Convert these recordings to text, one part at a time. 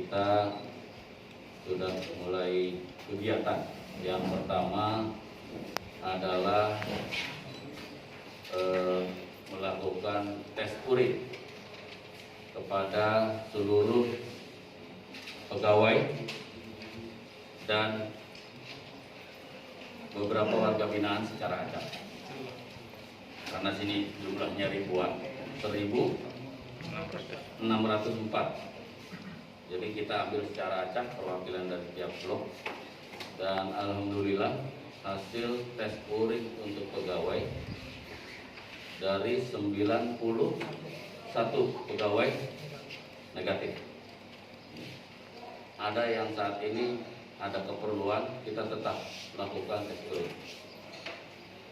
kita sudah mulai kegiatan. Yang pertama adalah melakukan tes urin kepada seluruh pegawai dan beberapa warga binaan secara acak. Karena sini jumlahnya ribuan, 1.604. Jadi kita ambil secara acak perwakilan dari tiap blok, dan alhamdulillah hasil tes urin untuk pegawai dari 91 pegawai negatif. Ada yang saat ini ada keperluan, kita tetap lakukan tes urin.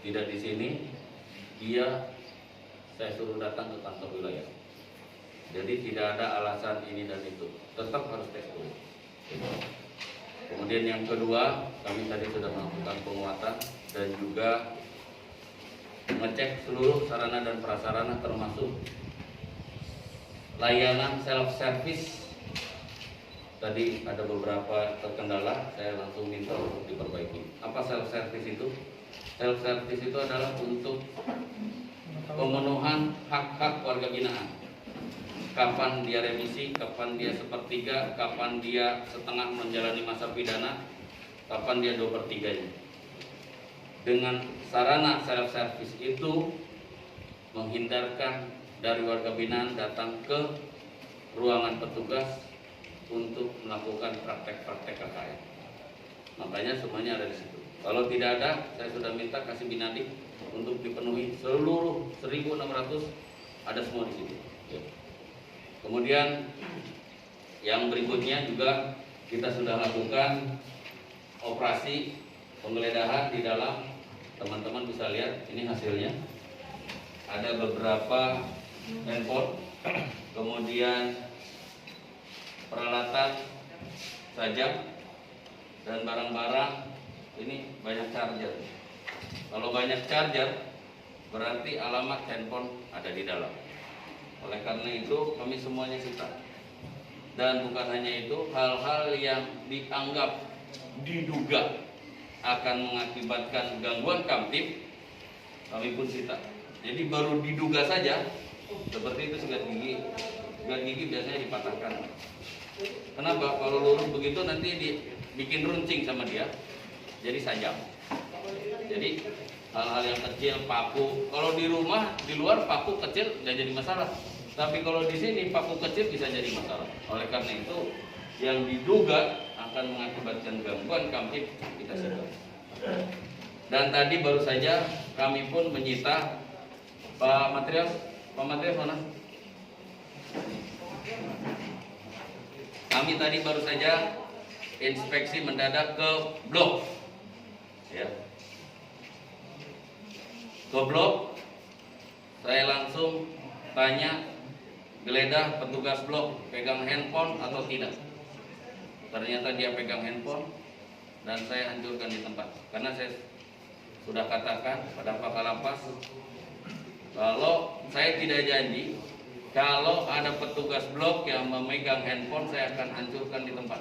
Tidak di sini, dia saya suruh datang ke kantor wilayah. Jadi tidak ada alasan ini dan itu, tetap harus tes urin. Kemudian yang kedua, kami tadi sudah melakukan penguatan dan juga mengecek seluruh sarana dan prasarana termasuk layanan self service. Tadi ada beberapa terkendala, saya langsung minta untuk diperbaiki. Apa self service itu? Self service itu adalah untuk pemenuhan hak-hak warga binaan. Kapan dia remisi, kapan dia sepertiga, kapan dia setengah menjalani masa pidana, kapan dia 2/3-nya. Dengan sarana self service itu menghindarkan dari warga binaan datang ke ruangan petugas untuk melakukan praktek-praktek KKN. Makanya semuanya ada di situ. Kalau tidak ada, saya sudah minta kasih Binadik untuk dipenuhi seluruh 1.600, ada semua di situ. Kemudian yang berikutnya juga kita sudah lakukan operasi penggeledahan di dalam. Teman-teman bisa lihat ini hasilnya. Ada beberapa handphone, kemudian peralatan sajam dan barang-barang. Ini banyak charger. Kalau banyak charger berarti alamat handphone ada di dalam. Oleh karena itu kami semuanya sita. Dan bukan hanya itu, hal-hal yang dianggap diduga akan mengakibatkan gangguan kamtip kami pun sita. Jadi baru diduga saja seperti itu sikat gigi. Sikat gigi biasanya dipatahkan. Kenapa? Kalau lurus begitu nanti dibikin runcing sama dia, jadi sajam. Jadi hal-hal yang kecil, paku. Kalau di rumah, di luar paku kecil nggak jadi masalah. Tapi kalau di sini paku kecil bisa jadi masalah. Oleh karena itu, yang diduga akan mengakibatkan gangguan kamtip kita sita. Dan tadi baru saja kami pun menyita Pak Material mana? Kami tadi baru saja inspeksi mendadak ke blok, ya. Ke blok, saya langsung tanya, geledah petugas blok pegang handphone atau tidak. Ternyata dia pegang handphone dan saya hancurkan di tempat. Karena saya sudah katakan pada Pak Kalapas, kalau saya tidak janji, kalau ada petugas blok yang memegang handphone, saya akan hancurkan di tempat.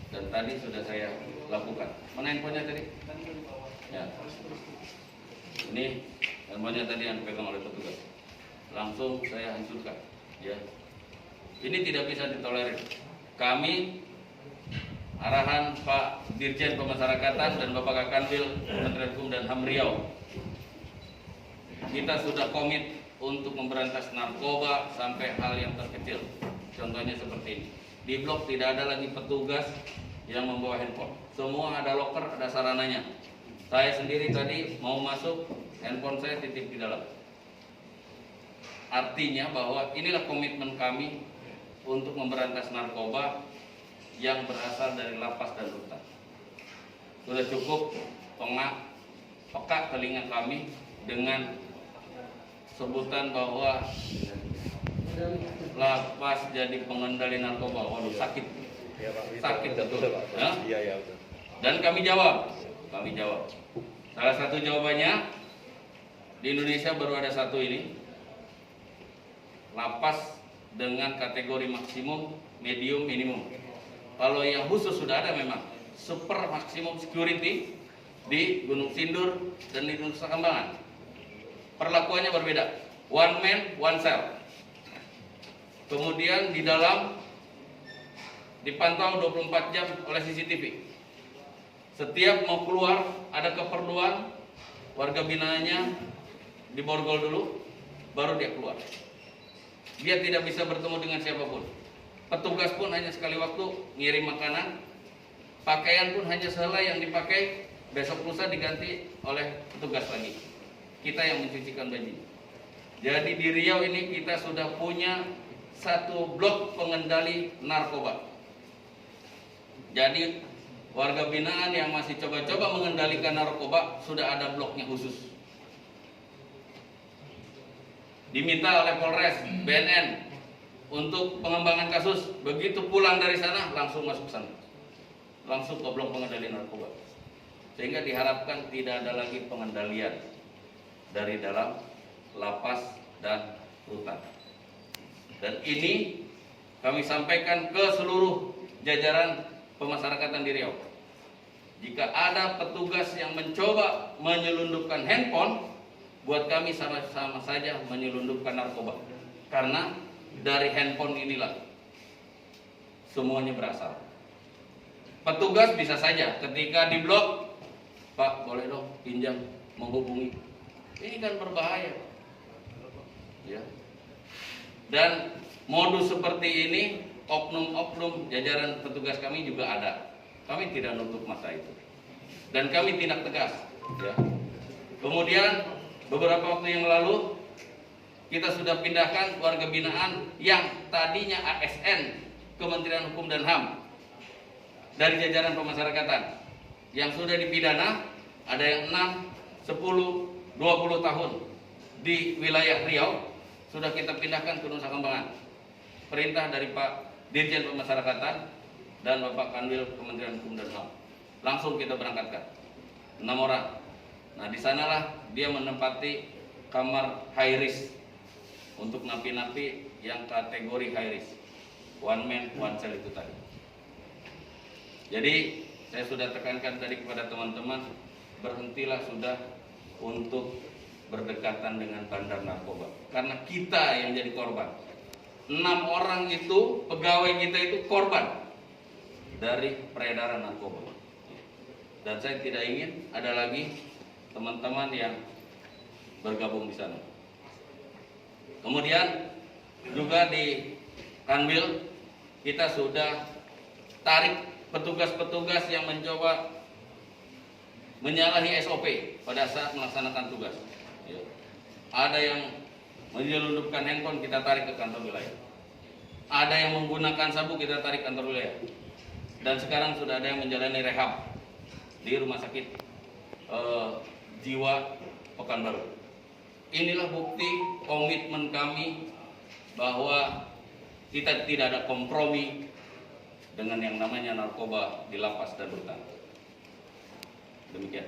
Dan tadi sudah saya lakukan. Mana handphonenya tadi? Ya. Ini handphonenya tadi yang dipegang oleh petugas. Langsung saya hancurkan. Ya. Ini tidak bisa ditolerir. Kami, arahan Pak Dirjen Pemasyarakatan dan Bapak Kakanwil Kementerian Hukum dan HAM Riau, kita sudah komit untuk memberantas narkoba sampai hal yang terkecil. Contohnya seperti ini. Di blok tidak ada lagi petugas yang membawa handphone. Semua ada loker, ada sarananya. Saya sendiri tadi mau masuk, handphone saya titip di dalam. Artinya bahwa inilah komitmen kami untuk memberantas narkoba yang berasal dari lapas dan rutan. Sudah cukup peka telinga kami dengan sebutan bahwa lapas jadi pengendali narkoba. Waduh, sakit. Ya, Pak, Sakit betul. Ya? Iya, betul. Dan kami jawab. Salah satu jawabannya, di Indonesia baru ada satu ini. Lapas dengan kategori maksimum, medium, minimum. Kalau yang khusus sudah ada memang super maksimum security di Gunung Sindur dan di Nusa Kambangan. Perlakuannya berbeda. One man, one cell. Kemudian di dalam dipantau 24 jam oleh CCTV. Setiap mau keluar ada keperluan, warga binaannya diborgol dulu, baru dia keluar. Dia tidak bisa bertemu dengan siapapun. Petugas pun hanya sekali waktu ngirim makanan, pakaian pun hanya sehelai yang dipakai, besok lusa diganti oleh petugas lagi. Kita yang mencucikan baju. Jadi di Riau ini kita sudah punya satu blok pengendali narkoba. Jadi warga binaan yang masih coba-coba mengendalikan narkoba sudah ada bloknya khusus. Diminta oleh Polres, BNN untuk pengembangan kasus, begitu pulang dari sana langsung masuk sana, langsung ke blok pengendali narkoba, sehingga diharapkan tidak ada lagi pengendalian dari dalam lapas dan rutan. Dan ini kami sampaikan ke seluruh jajaran pemasyarakatan di Riau. Jika ada petugas yang mencoba menyelundupkan handphone, buat kami sama-sama saja menyelundupkan narkoba, karena dari handphone inilah semuanya berasal. Petugas bisa saja ketika diblok, Pak boleh dong pinjam, menghubungi. Ini kan berbahaya, ya. Dan modus seperti ini oknum-oknum jajaran petugas kami juga ada. Kami tidak nutup mata itu, dan kami tindak tegas, ya. Kemudian beberapa waktu yang lalu kita sudah pindahkan warga binaan yang tadinya ASN Kementerian Hukum dan HAM dari jajaran pemasyarakatan yang sudah dipidana, ada yang 6, 10, 20 tahun di wilayah Riau, sudah kita pindahkan ke Nusa Kambangan. Perintah dari Pak Dirjen Pemasyarakatan dan Bapak Kanwil Kementerian Hukum dan HAM. Langsung kita berangkatkan 6 orang. Nah, di sanalah dia menempati kamar high risk untuk napi-napi yang kategori high risk, one man one cell itu tadi. Jadi saya sudah tekankan tadi kepada teman-teman, berhentilah sudah untuk berdekatan dengan bandar narkoba, karena kita yang jadi korban. 6 orang itu, pegawai kita itu korban dari peredaran narkoba. Dan saya tidak ingin ada lagi teman-teman yang bergabung di sana. Kemudian juga di Kanwil kita sudah tarik petugas-petugas yang mencoba menyalahi SOP pada saat melaksanakan tugas. Ya. Ada yang menyelundupkan handphone, kita tarik ke kantor wilayah. Ada yang menggunakan sabu, kita tarik kantor wilayah. Dan sekarang sudah ada yang menjalani rehab di rumah sakit jiwa Pekanbaru. Inilah bukti komitmen kami bahwa kita tidak ada kompromi dengan yang namanya narkoba di lapas dan rutan. Demikian.